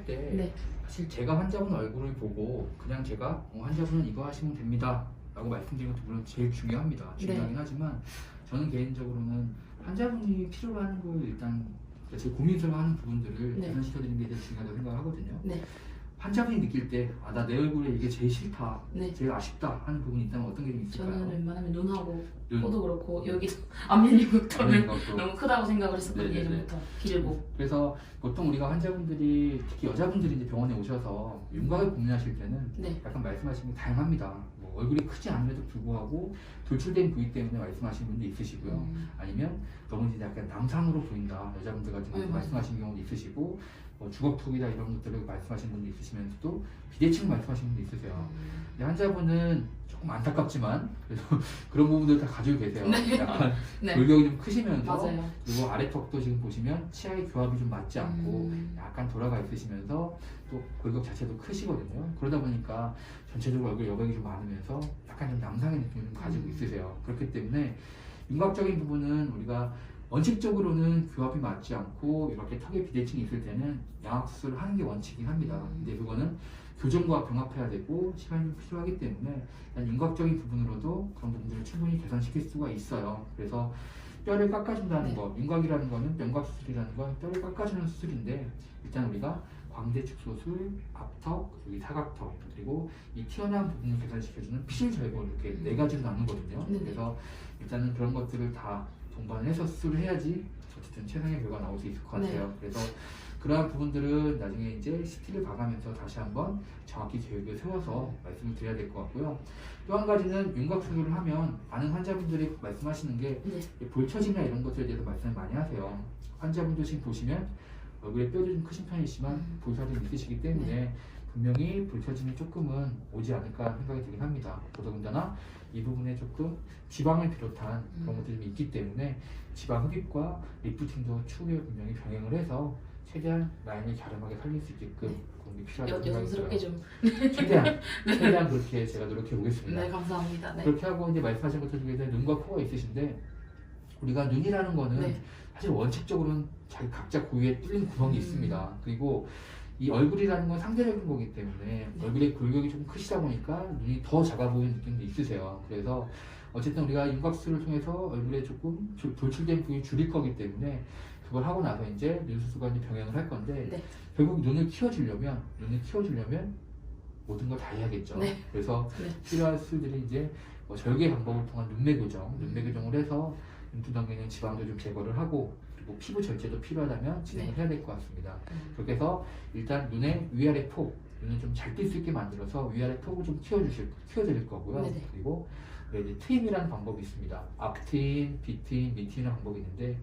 할 때 네. 사실 제가 환자분 얼굴을 보고 그냥 제가 환자분은 이거 하시면 됩니다 라고 말씀드리는 것도 물론 제일 중요합니다. 중요하긴 하지만 저는 개인적으로는 환자분이 필요로 하는 걸 일단 제 고민스러워하는 부분들을 네. 개선시켜드리는 게 제일 중요하다고 생각을 하거든요. 네. 환자분이 느낄 때 아, 나 내 얼굴에 이게 제일 싫다, 네. 제일 아쉽다 하는 부분이 있다면 어떤 게 좀 있을까요? 저는 웬만하면 눈하고 눈. 코도 그렇고 여기 안면 유극도는 것도. 너무 크다고 생각을 했었거든요. 네네네. 예전부터 길고. 그래서 보통 우리가 환자분들이 특히 여자분들이 이제 병원에 오셔서 윤곽을 고민하실 때는 네. 약간 말씀하시는 게 다양합니다. 뭐 얼굴이 크지 않음에도 불구하고 돌출된 부위 때문에 말씀하시는 분도 있으시고요. 아니면 너무 이제 약간 남상으로 보인다 여자분들 같은 경우 말씀하시는 경우도 있으시고 뭐 주걱턱이다 이런 것들을 말씀하시는 분도 있으시면서도 비대칭 말씀하시는 분도 있으세요. 근데 환자분은 조금 안타깝지만 그래도 그런 부분들 다 가지고 계세요. 네. 약간 네. 골격이 좀 크시면서 맞아요. 그리고 아래턱도 지금 보시면 치아의 교합이 좀 맞지 않고 약간 돌아가 있으시면서 또 골격 자체도 크시거든요. 그러다 보니까 전체적으로 얼굴 여백이 좀 많으면서 약간 좀 남상의 느낌을 좀 가지고 있으세요. 그렇기 때문에 윤곽적인 부분은 우리가 원칙적으로는 교합이 맞지 않고 이렇게 턱에 비대칭이 있을 때는 양악수술을 하는 게 원칙이긴 합니다. 근데 그거는 교정과 병합해야 되고 시간이 좀 필요하기 때문에 윤곽적인 부분으로도 그런 부분들을 충분히 개선시킬 수가 있어요. 그래서 뼈를 깎아준다는 거, 윤곽이라는 거는 명곽수술이라는 건 뼈를 깎아주는 수술인데 일단 우리가 광대 축소술, 앞턱, 여기 사각턱, 그리고 이 튀어나온 부분을 개선시켜주는 피실 절골 이렇게 네 가지로 나누거든요. 그래서 일단은 그런 것들을 다 동반을 해서 수술을 해야지 어쨌든 최상의 결과가 나올 수 있을 것 같아요. 그래서 그러한 부분들은 나중에 이제 CT를 봐가면서 다시 한번 정확히 계획을 세워서 말씀을 드려야 될 것 같고요. 또 한 가지는 윤곽 수술을 하면 많은 환자분들이 말씀하시는 게 볼처짐이나 이런 것들에 대해서 말씀을 많이 하세요. 환자분도 지금 보시면 얼굴에 뼈도 좀 크신 편이시지만 볼살이 있으시기 때문에 분명히 볼처짐이 조금은 오지 않을까 생각이 들긴 합니다. 더더군다나 이 부분에 조금 지방을 비롯한 그런 것들이 좀 있기 때문에 지방 흡입과 리프팅도 추후에 분명히 병행을 해서 최대한 라인을 갸름하게 살릴 수 있게끔 그런 게 필요하다고 생각이 여성스럽게 들어요. 좀. 최대한 그렇게 제가 노력해 보겠습니다. 네, 감사합니다. 네. 그렇게 하고 이제 말씀하신 것들 중에서 눈과 코가 있으신데 우리가 눈이라는 거는 사실 원칙적으로는 자기 각자 고유의 뚫린 구멍이 있습니다. 그리고 이 얼굴이라는 건 상대적인 거기 때문에 얼굴의 골격이 좀 크시다 보니까 눈이 더 작아 보이는 느낌도 있으세요. 그래서 어쨌든 우리가 윤곽수술을 통해서 얼굴에 조금 돌출된 부위 줄일 거기 때문에 그걸 하고 나서 이제 눈수술과 이제 병행을 할 건데 결국 눈을 키워주려면 모든 걸 다 해야겠죠. 그래서 필요한 수술들이 이제 뭐 절개 방법을 통한 눈매 교정을 해서 눈두덩이에 있는 지방도 좀 제거를 하고 그리고 피부 절제도 필요하다면 진행을 해야 될 것 같습니다. 그렇게 해서 일단 눈의 위아래 폭, 눈을 좀 잘 뜰 수 있게 만들어서 위아래 폭을 좀 키워드릴 거고요. 그리고 이제 트임이라는 방법이 있습니다. 앞트임, 뒤트임, 밑트임이라는 방법이 있는데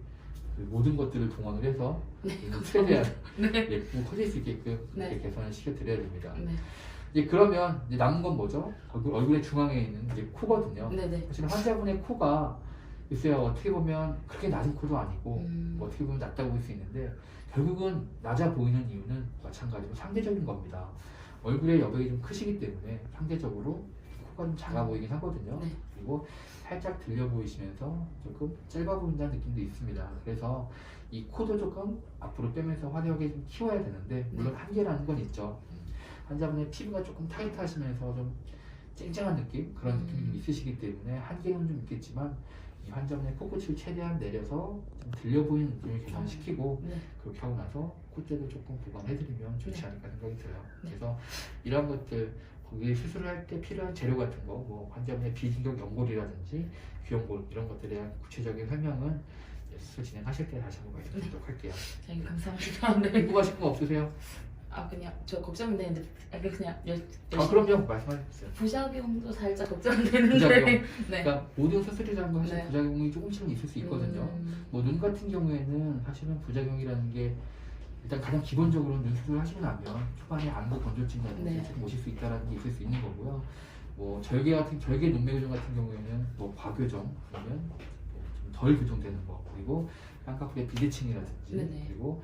그 모든 것들을 동원을 해서 눈을 최대한 예쁘고 커질 수 있게끔 이렇게 개선을 시켜드려야 됩니다. 이제 그러면 이제 남은 건 뭐죠? 얼굴의 중앙에 있는 이제 코거든요. 사실 환자분의 코가 글쎄요, 어떻게 보면 그렇게 낮은 코도 아니고 뭐 어떻게 보면 낮다고 볼 수 있는데 결국은 낮아 보이는 이유는 마찬가지로 상대적인 겁니다. 얼굴의 여백이 좀 크시기 때문에 상대적으로 코가 좀 작아 보이긴 하거든요. 그리고 살짝 들려 보이시면서 조금 짧아 보인다는 느낌도 있습니다. 그래서 이 코도 조금 앞으로 빼면서 화려하게 좀 키워야 되는데 물론 한계라는 건 있죠. 환자분의 피부가 조금 타이트하시면서 좀 쨍쨍한 느낌? 그런 느낌이 좀 있으시기 때문에 한계는 좀 있겠지만 이 환자분의 코끝을 최대한 내려서 좀 들려 보이는 느낌을 개선시키고 그렇게 하고 나서 콧대도 조금 보강해드리면 좋지 않을까 생각이 들어요. 그래서 이런 것들 거기에 수술을 할 때 필요한 재료 같은 거, 뭐 환자분의 비진격 연골이라든지 귀연골 이런 것들에 대한 구체적인 설명은 수술 진행하실 때 다시 한번 말씀드리도록 할게요. 네, 감사합니다. 궁금하신 거 없으세요? 그냥 저 걱정되는데 그냥 그럼요, 말씀하세요. 부작용도 살짝 걱정되는데. 부작용. 그러니까 모든 수술이라는 건 사실 부작용이 조금씩은 있을 수 있거든요. 뭐 눈 같은 경우에는 사실은 부작용이라는 게 일단 가장 기본적으로 눈 수술을 하시고 나면 초반에 안구 건조증이라든지 조금 오실 수 있다는 게 있을 수 있는 거고요. 뭐 절개 눈매 교정 같은 경우에는 뭐 과교정 아니면 좀 덜 교정되는 거 그리고 쌍꺼풀의 비대칭이라든지 그리고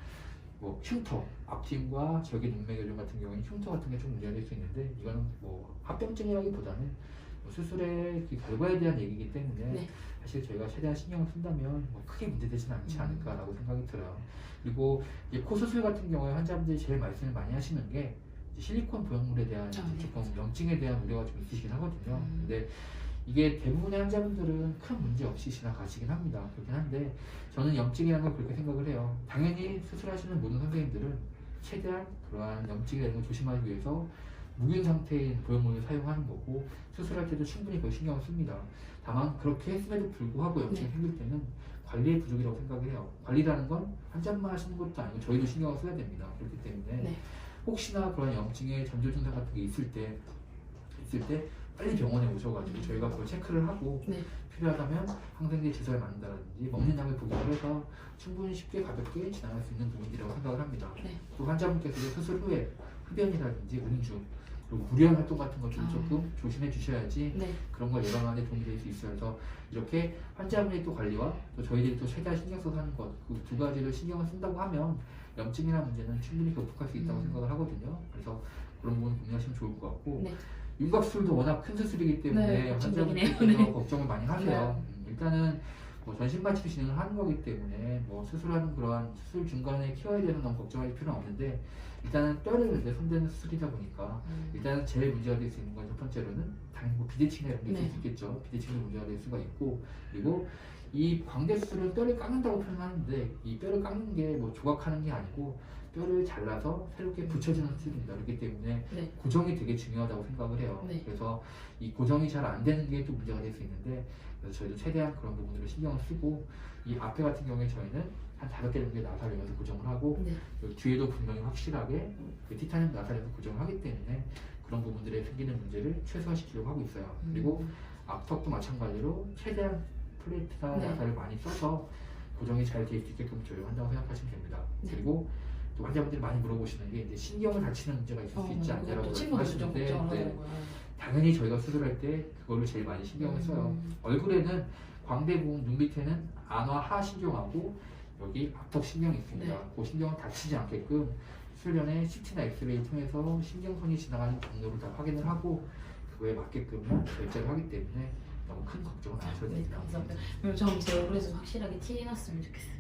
뭐 흉터, 앞팀과 절개 눈매 교정 같은 경우에는 흉터 같은 게 좀 문제가 될 수 있는데 이거는 뭐 합병증이라기보다는 수술의 그 결과에 대한 얘기이기 때문에 네. 사실 저희가 최대한 신경을 쓴다면 뭐 크게 문제되지는 않지 않을까라고 생각이 들어요. 그리고 이제 코 수술 같은 경우에 환자분들이 제일 말씀을 많이 하시는 게 이제 실리콘 부형물에 대한 이제 네. 조금 염증에 대한 우려가 좀 있으시긴 하거든요. 근데 이게 대부분의 환자분들은 큰 문제 없이 지나가시긴 합니다. 그렇긴 한데 저는 염증이라는 걸 그렇게 생각을 해요. 당연히 수술하시는 모든 선생님들은 최대한 그러한 염증이라는 걸 조심하기 위해서 무균 상태인 보형물을 사용하는 거고 수술할 때도 충분히 그걸 신경을 씁니다. 다만 그렇게 했음에도 불구하고 염증이 생길 때는 관리의 부족이라고 생각을 해요. 관리라는 건 환자만 하시는 것도 아니고 저희도 신경을 써야 됩니다. 그렇기 때문에 네. 혹시나 그런 염증의 전조 증상 같은 게 있을 때 빨리 병원에 오셔가지고 저희가 그걸 체크를 하고 네. 필요하다면 항생제 주사를 맞는다든지 먹는 약을 복용을 해서 충분히 쉽게 가볍게 지나갈 수 있는 부분이라고 생각을 합니다. 네. 또 환자분께서도 수술 후에 흡연이라든지 음주 그리고 무리한 활동 같은 것들을 조금 조심해 주셔야지 네. 그런 걸 예방하는 데 도움이 될 수 있어요. 그래서 이렇게 환자분의 또 관리와 또 저희들이 또 최대한 신경 써서 하는 것 그 두 가지를 신경을 쓴다고 하면 염증이라는 문제는 충분히 극복할 수 있다고 생각을 하거든요. 그래서 그런 부분 고민하시면 좋을 것 같고 네. 윤곽수술도 워낙 큰 수술이기 때문에 네, 환자분들께서 걱정이네요. 네. 걱정을 많이 하세요. 일단은 뭐 전신마취로 진행을 하는 거기 때문에 뭐 수술하는 그러한 수술 중간에 키워야 되는 너무 걱정할 필요는 없는데 일단은 뼈를 이제 손대는 수술이다 보니까 일단은 제일 문제가 될 수 있는 건 첫 번째로는 당연히 뭐 비대칭이나 이런 게 있을 수 있겠죠. 비대칭도 문제가 될 수가 있고 그리고 이 광대 수술은 뼈를 깎는다고 표현하는데 이 뼈를 깎는 게 뭐 조각하는 게 아니고 뼈를 잘라서 새롭게 붙여주는 수술입니다. 그렇기 때문에 네. 고정이 되게 중요하다고 생각을 해요. 네. 그래서 이 고정이 잘 안 되는 게 또 문제가 될 수 있는데 그래서 저희도 최대한 그런 부분들을 신경을 쓰고 이 앞에 같은 경우에 저희는 한 5개 정도의 나사를 여기서 고정을 하고 네. 그 뒤에도 분명히 확실하게 그 티타늄 나사를 고정을 하기 때문에 그런 부분들에 생기는 문제를 최소화시키려고 하고 있어요. 그리고 앞턱도 마찬가지로 최대한 플레이트나 네. 나사를 많이 써서 고정이 잘 될 수 있게끔 조율한다고 생각하시면 됩니다. 네. 그리고 또 환자분들이 많이 물어보시는 게 이제 신경을 다치는 문제가 있을 수 있지 않냐라고 친구들 좀 말씀하시는데 걱정을 네. 하더라고요. 당연히 저희가 수술할 때 그거를 제일 많이 신경을 써요. 얼굴에는 광대 부분, 눈 밑에는 안화 하신경하고 여기 앞턱 신경이 있습니다. 네. 그 신경을 다치지 않게끔 수술 전에 CT나 엑스레이를 통해서 신경선이 지나가는 경로를 다 확인을 하고 그거에 맞게끔 결제를 하기 때문에 너무 큰 걱정은 안 하셔도 네, 됩니다. 감사합니다. 그럼 저는 제 얼굴에서 확실하게 티 났으면 좋겠어요.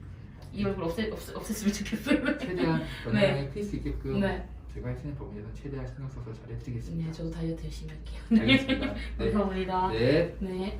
이 얼굴 없앴으면 좋겠어요. 최대한 영향을 클 수 있게끔 네. 제가 할 수 있는 범위에서 최대한 신경 써서 잘 해드리겠습니다. 네, 저도 다이어트 열심히 할게요. 알겠습니다. 네. 감사합니다. 네. 네.